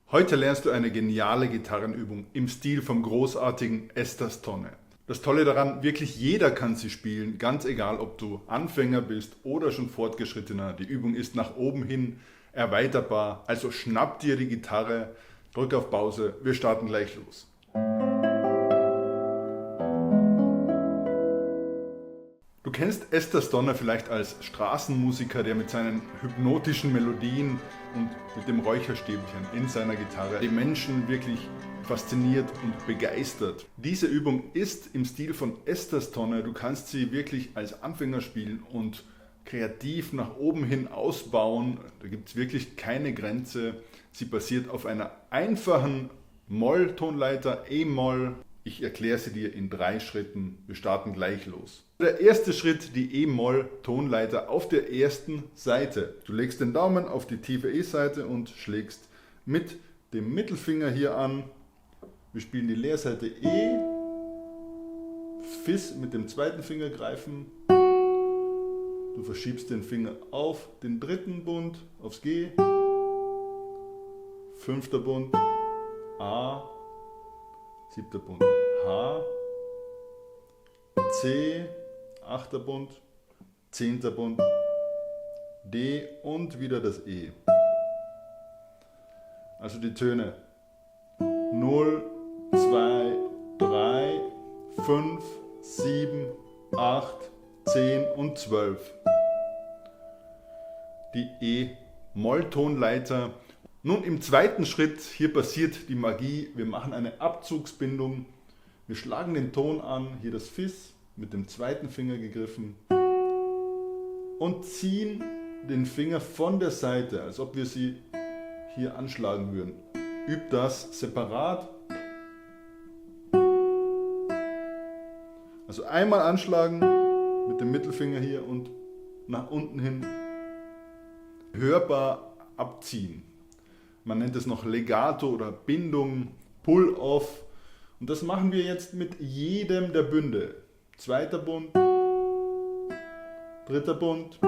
Heute lernst du eine geniale Gitarrenübung im Stil vom großartigen Estas Tonne. Das Tolle daran, wirklich jeder kann sie spielen, ganz egal ob du Anfänger bist oder schon Fortgeschrittener. Die Übung ist nach oben hin erweiterbar, also schnapp dir die Gitarre, drück auf Pause, wir starten gleich los. Du kennst Estas Tonne vielleicht als Straßenmusiker, der mit seinen hypnotischen Melodien und mit dem Räucherstäbchen in seiner Gitarre die Menschen wirklich fasziniert und begeistert. Diese Übung ist im Stil von Estas Tonne. Du kannst sie wirklich als Anfänger spielen und kreativ nach oben hin ausbauen. Da gibt es wirklich keine Grenze. Sie basiert auf einer einfachen Moll-Tonleiter, E-Moll. Ich erkläre sie dir in 3 Schritten. Wir starten gleich los. Der erste Schritt, die E-Moll-Tonleiter auf der ersten Seite. Du legst den Daumen auf die tiefe E-Seite und schlägst mit dem Mittelfinger hier an. Wir spielen die Leerseite E, Fis mit dem zweiten Finger greifen. Du verschiebst den Finger auf den dritten Bund, aufs G. 5. Bund, A. 7. Bund, H. C. 8. Bund, 10. Bund, D und wieder das E. Also die Töne 0, 2, 3, 5, 7, 8, 10 und 12. Die E-Moll-Tonleiter. Nun im zweiten Schritt, hier passiert die Magie. Wir machen eine Abzugsbindung. Wir schlagen den Ton an, hier das Fis mit dem zweiten Finger gegriffen und ziehen den Finger von der Seite, als ob wir sie hier anschlagen würden. Übt das separat. Also einmal anschlagen mit dem Mittelfinger hier und nach unten hin hörbar abziehen. Man nennt es noch Legato oder Bindung, Pull-Off. Und das machen wir jetzt mit jedem der Bünde. 2. Bund, 3. Bund,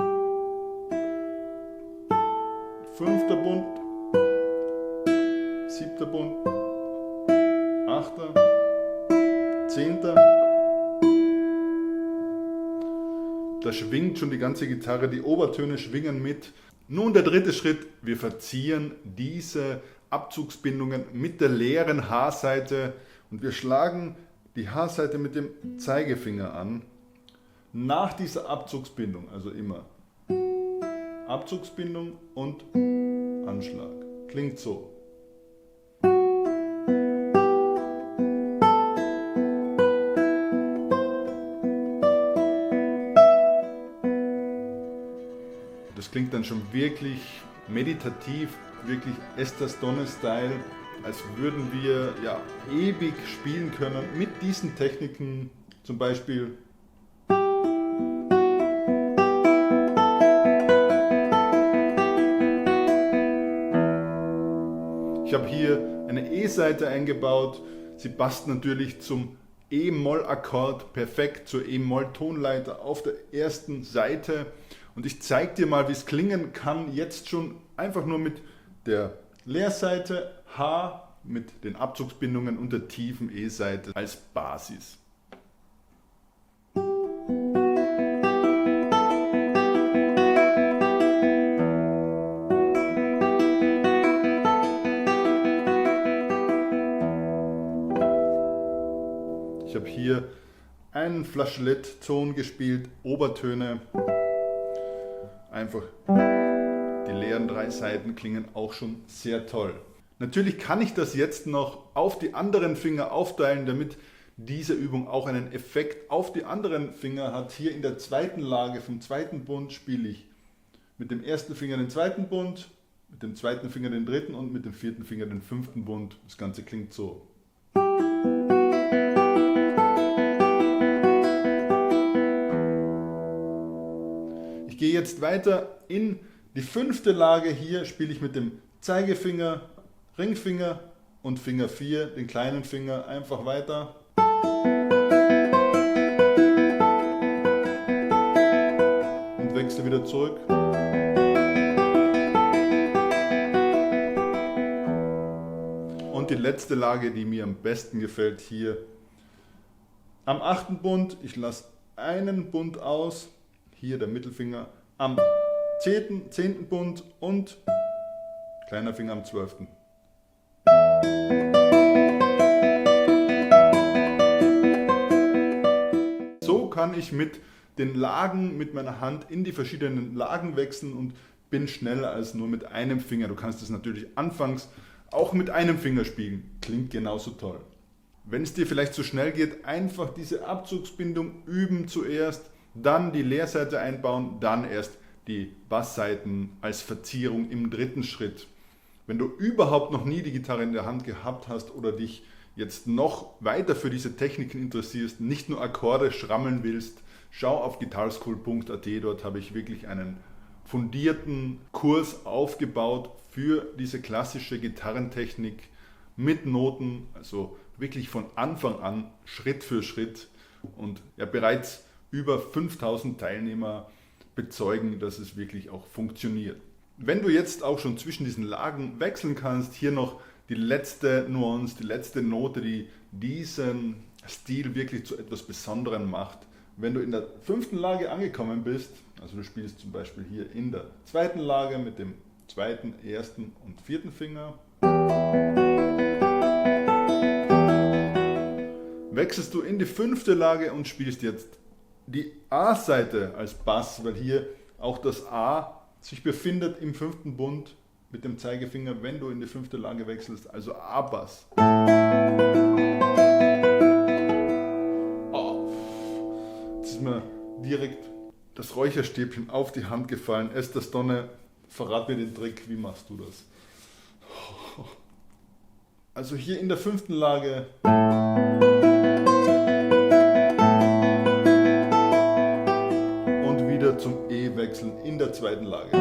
5. Bund, 7. Bund, 8. 10. Da schwingt schon die ganze Gitarre, die Obertöne schwingen mit. Nun der dritte Schritt, wir verzieren diese Abzugsbindungen mit der leeren H-Seite und wir schlagen die H-Seite mit dem Zeigefinger an. Nach dieser Abzugsbindung, also immer Abzugsbindung und Anschlag. Klingt so. Das klingt dann schon wirklich meditativ, wirklich Estas Tonne-Style, als würden wir ja ewig spielen können mit diesen Techniken, zum Beispiel ich habe hier eine E-Seite eingebaut, sie passt natürlich zum E-Moll-Akkord perfekt, zur E-Moll-Tonleiter auf der ersten Seite. Und ich zeige dir mal, wie es klingen kann, jetzt schon einfach nur mit der Leerseite, H mit den Abzugsbindungen und der tiefen E-Seite als Basis. Ich habe hier einen Flageolettton gespielt, Obertöne. Einfach die leeren 3 Seiten klingen auch schon sehr toll. Natürlich kann ich das jetzt noch auf die anderen Finger aufteilen, damit diese Übung auch einen Effekt auf die anderen Finger hat. Hier in der zweiten Lage vom zweiten Bund spiele ich mit dem ersten Finger den zweiten Bund, mit dem zweiten Finger den dritten und mit dem vierten Finger den 5. Bund. Das Ganze klingt so. Ich gehe jetzt weiter in die 5. Lage. Hier spiele ich mit dem Zeigefinger, Ringfinger und Finger 4, den kleinen Finger, einfach weiter. Und wechsle wieder zurück. Und die letzte Lage, die mir am besten gefällt, hier am 8. Bund. Ich lasse einen Bund aus, hier der Mittelfinger am 10. Bund und kleiner Finger am 12. So kann ich mit den Lagen mit meiner Hand in die verschiedenen Lagen wechseln und bin schneller als nur mit einem Finger. Du kannst es natürlich anfangs auch mit einem Finger spielen. Klingt genauso toll. Wenn es dir vielleicht zu schnell geht, einfach diese Abzugsbindung üben zuerst, dann die Leerseite einbauen, dann erst die Basssaiten als Verzierung im 3. Schritt. Wenn du überhaupt noch nie die Gitarre in der Hand gehabt hast oder dich jetzt noch weiter für diese Techniken interessierst, nicht nur Akkorde schrammeln willst, schau auf guitarschool.at, dort habe ich wirklich einen fundierten Kurs aufgebaut für diese klassische Gitarrentechnik mit Noten, also wirklich von Anfang an, Schritt für Schritt, und ja, bereits über 5000 Teilnehmer bezeugen, dass es wirklich auch funktioniert. Wenn du jetzt auch schon zwischen diesen Lagen wechseln kannst, hier noch die letzte Nuance, die letzte Note, die diesen Stil wirklich zu etwas Besonderem macht. Wenn du in der 5. Lage angekommen bist, also du spielst zum Beispiel hier in der 2. Lage mit dem 2., 1. und 4. Finger, wechselst du in die 5. Lage und spielst jetzt die A-Seite als Bass, weil hier auch das A sich befindet im 5. Bund mit dem Zeigefinger, wenn du in die 5. Lage wechselst, also A-Bass. Oh, jetzt ist mir direkt das Räucherstäbchen auf die Hand gefallen. Esther Stonne, verrat mir den Trick, wie machst du das? Also hier in der 5. Lage und wieder zum E wechseln in der 2. Lage.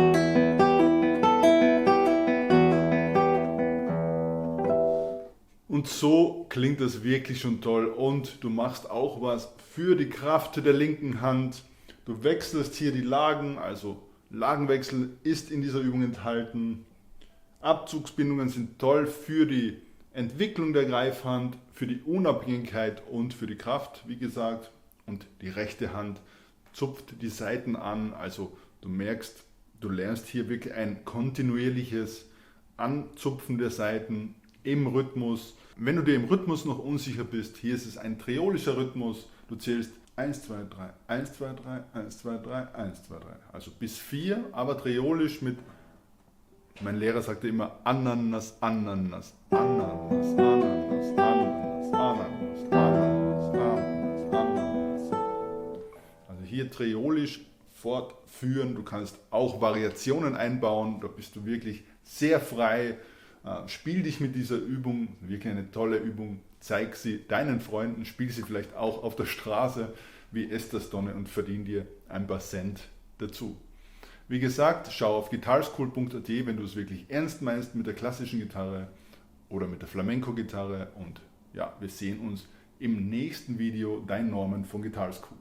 Und so klingt das wirklich schon toll, und du machst auch was für die Kraft der linken Hand. Du wechselst hier die Lagen, also Lagenwechsel ist in dieser Übung enthalten. Abzugsbindungen sind toll für die Entwicklung der Greifhand, für die Unabhängigkeit und für die Kraft, wie gesagt. Und die rechte Hand zupft die Saiten an, also du merkst, du lernst hier wirklich ein kontinuierliches Anzupfen der Saiten im Rhythmus. Wenn du dir im Rhythmus noch unsicher bist, hier ist es ein triolischer Rhythmus. Du zählst 1, 2, 3, 1, 2, 3, 1, 2, 3, 1, 2, 3. Also bis 4, aber triolisch mit, mein Lehrer sagte immer Ananas, Ananas, Ananas, Ananas, Ananas, Ananas, Ananas, Ananas, Ananas. Also hier triolisch fortführen. Du kannst auch Variationen einbauen. Da bist du wirklich sehr frei. Spiel dich mit dieser Übung, wirklich eine tolle Übung, zeig sie deinen Freunden, spiel sie vielleicht auch auf der Straße wie Esther Stonne und verdien dir ein paar Cent dazu. Wie gesagt, schau auf guitarschool.at, wenn du es wirklich ernst meinst mit der klassischen Gitarre oder mit der Flamenco-Gitarre, und ja, wir sehen uns im nächsten Video. Dein Norman von Guitar School.